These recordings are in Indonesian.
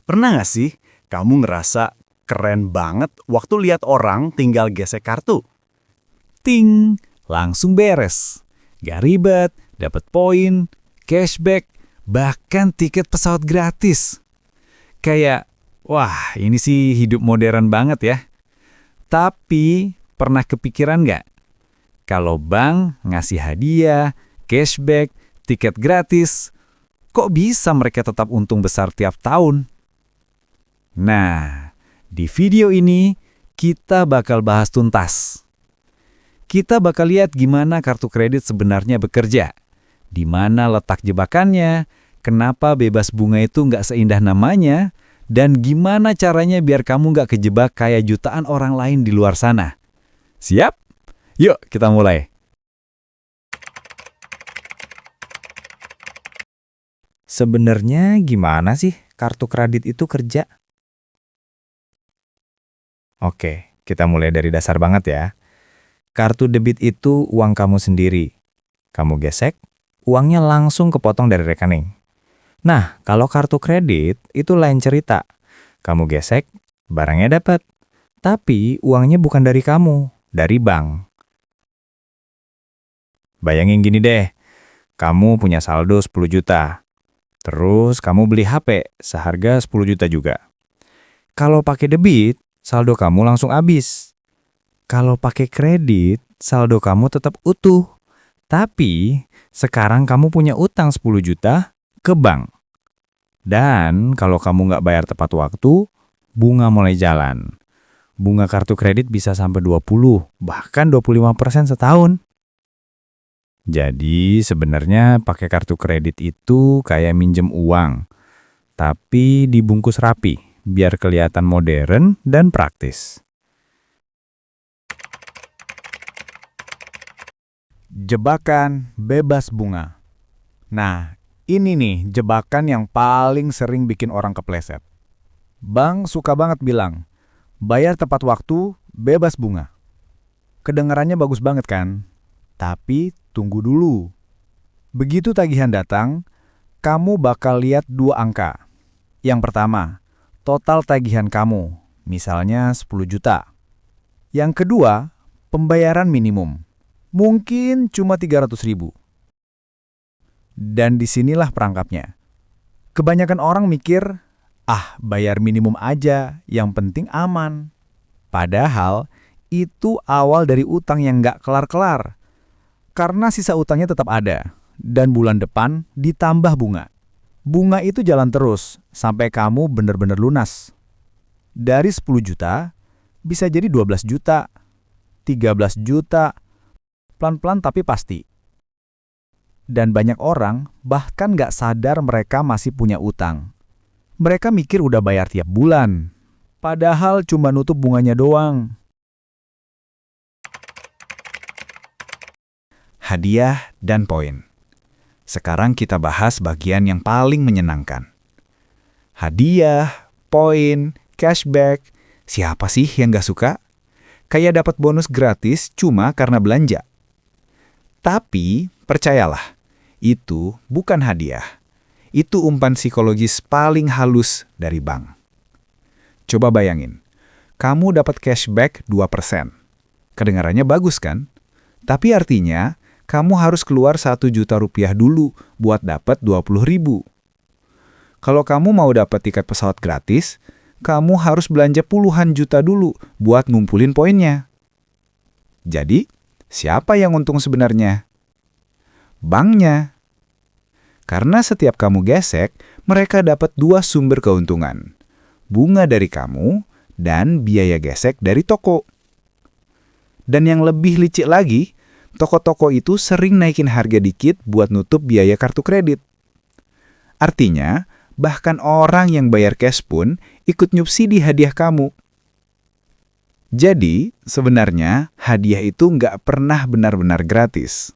Pernah nggak sih kamu ngerasa keren banget waktu lihat orang tinggal gesek kartu? Ting, langsung beres. Gak ribet, dapat poin, cashback, bahkan tiket pesawat gratis. Kayak, wah ini sih hidup modern banget ya. Tapi, pernah kepikiran nggak? Kalau bank ngasih hadiah, cashback, tiket gratis, kok bisa mereka tetap untung besar tiap tahun? Nah, di video ini kita bakal bahas tuntas. Kita bakal lihat gimana kartu kredit sebenarnya bekerja, di mana letak jebakannya, kenapa bebas bunga itu nggak seindah namanya, dan gimana caranya biar kamu nggak kejebak kayak jutaan orang lain di luar sana. Siap? Yuk kita mulai. Sebenarnya gimana sih kartu kredit itu kerja? Oke, kita mulai dari dasar banget ya. Kartu debit itu uang kamu sendiri. Kamu gesek, uangnya langsung kepotong dari rekening. Nah, kalau kartu kredit itu lain cerita. Kamu gesek, barangnya dapat. Tapi uangnya bukan dari kamu, dari bank. Bayangin gini deh, kamu punya saldo 10 juta. Terus kamu beli HP seharga 10 juta juga. Kalau pakai debit, saldo kamu langsung habis. Kalau pakai kredit, saldo kamu tetap utuh. Tapi, sekarang kamu punya utang 10 juta ke bank. Dan kalau kamu nggak bayar tepat waktu, bunga mulai jalan. Bunga kartu kredit bisa sampai 20, bahkan 25% setahun. Jadi, sebenarnya pakai kartu kredit itu kayak minjem uang. Tapi dibungkus rapi, biar kelihatan modern dan praktis. Jebakan bebas bunga. Nah, ini nih jebakan yang paling sering bikin orang kepleset. Bank suka banget bilang, bayar tepat waktu, bebas bunga. Kedengarannya bagus banget kan? Tapi tunggu dulu. Begitu tagihan datang, kamu bakal lihat 2 angka. Yang pertama, total tagihan kamu, misalnya 10 juta. Yang kedua, pembayaran minimum. Mungkin cuma 300.000. Dan disinilah perangkapnya. Kebanyakan orang mikir, bayar minimum aja, yang penting aman. Padahal, itu awal dari utang yang nggak kelar-kelar. Karena sisa utangnya tetap ada, dan bulan depan ditambah bunga. Bunga itu jalan terus, sampai kamu benar-benar lunas. Dari 10 juta, bisa jadi 12 juta, 13 juta, pelan-pelan tapi pasti. Dan banyak orang bahkan nggak sadar mereka masih punya utang. Mereka mikir udah bayar tiap bulan, padahal cuma nutup bunganya doang. Hadiah dan poin. Sekarang kita bahas bagian yang paling menyenangkan. Hadiah, poin, cashback. Siapa sih yang nggak suka? Kayak dapat bonus gratis cuma karena belanja. Tapi, percayalah, itu bukan hadiah. Itu umpan psikologis paling halus dari bank. Coba bayangin, kamu dapat cashback 2%. Kedengarannya bagus kan? Tapi artinya, kamu harus keluar 1 juta rupiah dulu buat dapat 20.000. Kalau kamu mau dapat tiket pesawat gratis, kamu harus belanja puluhan juta dulu buat ngumpulin poinnya. Jadi, siapa yang untung sebenarnya? Banknya. Karena setiap kamu gesek, mereka dapat 2 sumber keuntungan. Bunga dari kamu dan biaya gesek dari toko. Dan yang lebih licik lagi, toko-toko itu sering naikin harga dikit buat nutup biaya kartu kredit. Artinya, bahkan orang yang bayar cash pun ikut nyubsidi hadiah kamu. Jadi, sebenarnya hadiah itu nggak pernah benar-benar gratis.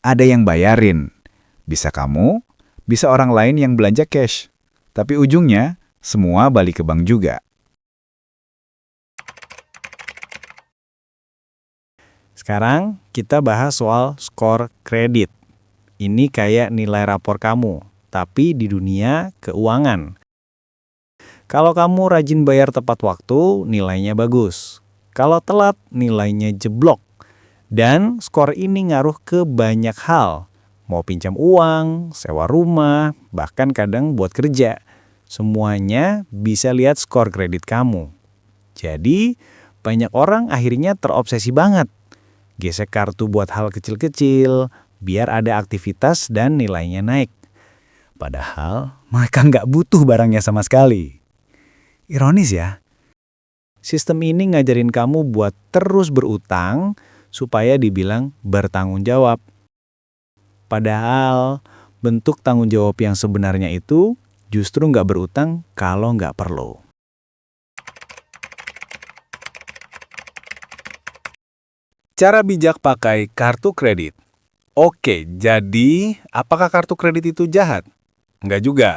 Ada yang bayarin. Bisa kamu, bisa orang lain yang belanja cash. Tapi ujungnya, semua balik ke bank juga. Sekarang kita bahas soal skor kredit. Ini kayak nilai rapor kamu, tapi di dunia keuangan. Kalau kamu rajin bayar tepat waktu, nilainya bagus. Kalau telat, nilainya jeblok. Dan skor ini ngaruh ke banyak hal. Mau pinjam uang, sewa rumah, bahkan kadang buat kerja. Semuanya bisa lihat skor kredit kamu. Jadi, banyak orang akhirnya terobsesi banget. Gesek kartu buat hal kecil-kecil, biar ada aktivitas dan nilainya naik. Padahal mereka nggak butuh barangnya sama sekali. Ironis ya. Sistem ini ngajarin kamu buat terus berutang supaya dibilang bertanggung jawab. Padahal bentuk tanggung jawab yang sebenarnya itu justru nggak berutang kalau nggak perlu. Cara bijak pakai kartu kredit. Oke, jadi apakah kartu kredit itu jahat? Nggak juga.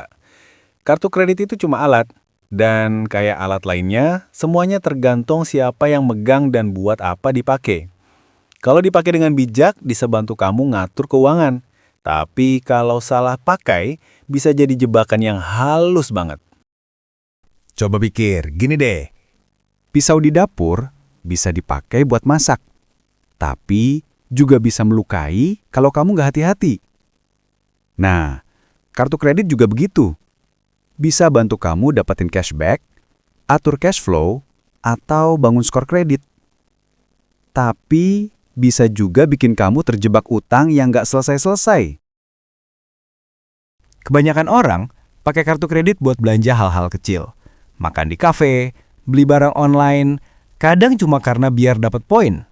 Kartu kredit itu cuma alat. Dan kayak alat lainnya, semuanya tergantung siapa yang megang dan buat apa dipakai. Kalau dipakai dengan bijak, bisa bantu kamu ngatur keuangan. Tapi kalau salah pakai, bisa jadi jebakan yang halus banget. Coba pikir, gini deh. Pisau di dapur bisa dipakai buat masak. Tapi juga bisa melukai kalau kamu nggak hati-hati. Nah, kartu kredit juga begitu. Bisa bantu kamu dapetin cashback, atur cash flow, atau bangun skor kredit. Tapi bisa juga bikin kamu terjebak utang yang nggak selesai-selesai. Kebanyakan orang pakai kartu kredit buat belanja hal-hal kecil. Makan di kafe, beli barang online, kadang cuma karena biar dapat poin.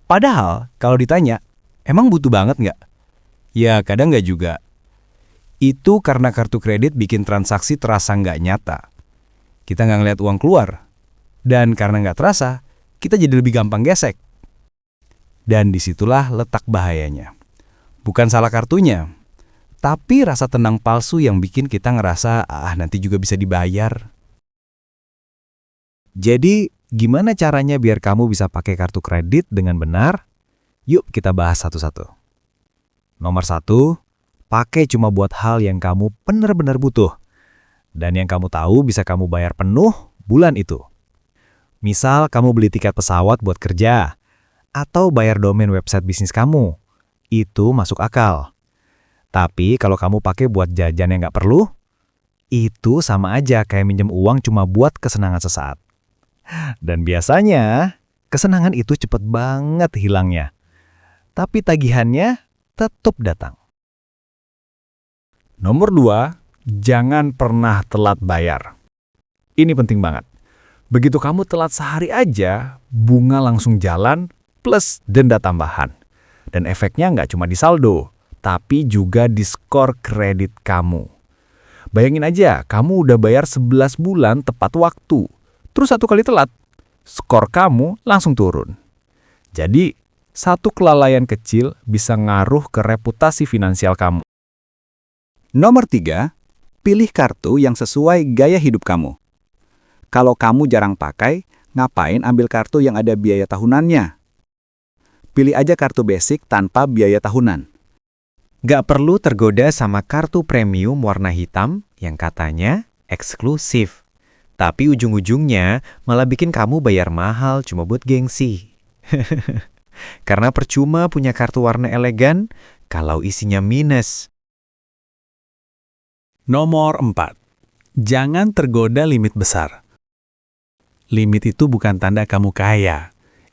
Padahal kalau ditanya, emang butuh banget nggak? Ya kadang nggak juga. Itu karena kartu kredit bikin transaksi terasa nggak nyata. Kita nggak ngeliat uang keluar. Dan karena nggak terasa, kita jadi lebih gampang gesek. Dan disitulah letak bahayanya. Bukan salah kartunya, tapi rasa tenang palsu yang bikin kita ngerasa, nanti juga bisa dibayar. Jadi, gimana caranya biar kamu bisa pakai kartu kredit dengan benar? Yuk kita bahas satu-satu. Nomor 1, pakai cuma buat hal yang kamu benar-benar butuh. Dan yang kamu tahu bisa kamu bayar penuh bulan itu. Misal kamu beli tiket pesawat buat kerja, atau bayar domain website bisnis kamu. Itu masuk akal. Tapi kalau kamu pakai buat jajan yang nggak perlu, itu sama aja kayak minjem uang cuma buat kesenangan sesaat. Dan biasanya, kesenangan itu cepet banget hilangnya. Tapi tagihannya tetap datang. Nomor 2, jangan pernah telat bayar. Ini penting banget. Begitu kamu telat sehari aja, bunga langsung jalan plus denda tambahan. Dan efeknya nggak cuma di saldo, tapi juga di skor kredit kamu. Bayangin aja, kamu udah bayar 11 bulan tepat waktu. Terus 1 kali telat, skor kamu langsung turun. Jadi, satu kelalaian kecil bisa ngaruh ke reputasi finansial kamu. Nomor 3, pilih kartu yang sesuai gaya hidup kamu. Kalau kamu jarang pakai, ngapain ambil kartu yang ada biaya tahunannya? Pilih aja kartu basic tanpa biaya tahunan. Gak perlu tergoda sama kartu premium warna hitam yang katanya eksklusif. Tapi ujung-ujungnya malah bikin kamu bayar mahal cuma buat gengsi. Karena percuma punya kartu warna elegan kalau isinya minus. Nomor 4. Jangan tergoda limit besar. Limit itu bukan tanda kamu kaya.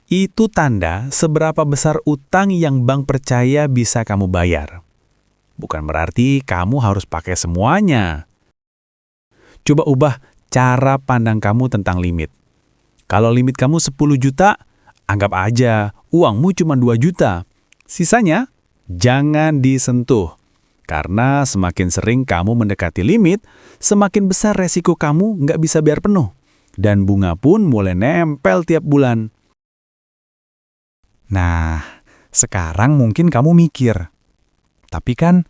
Itu tanda seberapa besar utang yang bank percaya bisa kamu bayar. Bukan berarti kamu harus pakai semuanya. Coba ubah cara pandang kamu tentang limit. Kalau limit kamu 10 juta, anggap aja uangmu cuma 2 juta. Sisanya, jangan disentuh. Karena semakin sering kamu mendekati limit, semakin besar resiko kamu nggak bisa bayar penuh. Dan bunga pun mulai nempel tiap bulan. Nah, sekarang mungkin kamu mikir, tapi kan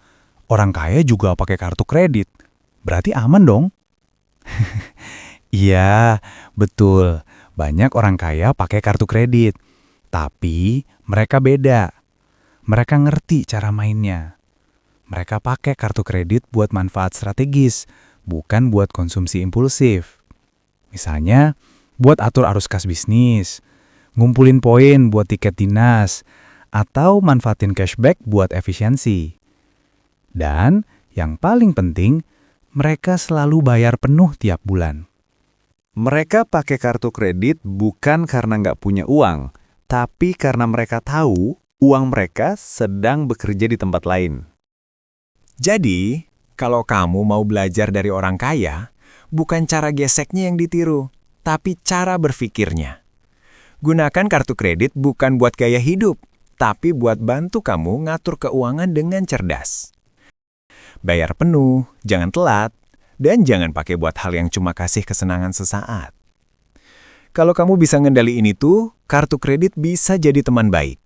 orang kaya juga pakai kartu kredit, berarti aman dong? Iya, betul. Banyak orang kaya pakai kartu kredit, tapi mereka beda. Mereka ngerti cara mainnya. Mereka pakai kartu kredit buat manfaat strategis, bukan buat konsumsi impulsif. Misalnya, buat atur arus kas bisnis, ngumpulin poin buat tiket dinas, atau manfaatin cashback buat efisiensi. Dan yang paling penting, mereka selalu bayar penuh tiap bulan. Mereka pakai kartu kredit bukan karena nggak punya uang, tapi karena mereka tahu uang mereka sedang bekerja di tempat lain. Jadi, kalau kamu mau belajar dari orang kaya, bukan cara geseknya yang ditiru, tapi cara berpikirnya. Gunakan kartu kredit bukan buat gaya hidup, tapi buat bantu kamu ngatur keuangan dengan cerdas. Bayar penuh, jangan telat, dan jangan pakai buat hal yang cuma kasih kesenangan sesaat. Kalau kamu bisa ngendaliin itu, kartu kredit bisa jadi teman baik.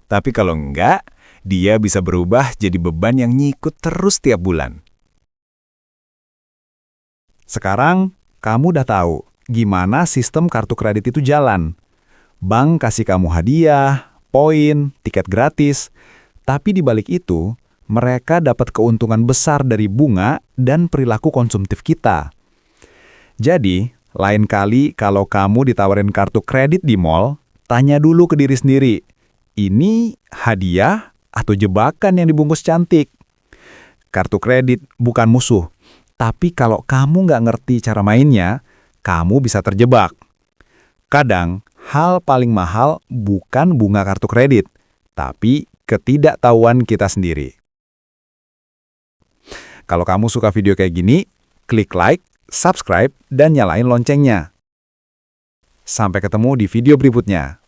Tapi kalau enggak, dia bisa berubah jadi beban yang nyikut terus tiap bulan. Sekarang, kamu udah tahu gimana sistem kartu kredit itu jalan. Bank kasih kamu hadiah, poin, tiket gratis. Tapi di balik itu, mereka dapat keuntungan besar dari bunga dan perilaku konsumtif kita. Jadi, lain kali kalau kamu ditawarin kartu kredit di mall, tanya dulu ke diri sendiri, ini hadiah atau jebakan yang dibungkus cantik? Kartu kredit bukan musuh, tapi kalau kamu nggak ngerti cara mainnya, kamu bisa terjebak. Kadang, hal paling mahal bukan bunga kartu kredit, tapi ketidaktahuan kita sendiri. Kalau kamu suka video kayak gini, klik like, subscribe, dan nyalain loncengnya. Sampai ketemu di video berikutnya.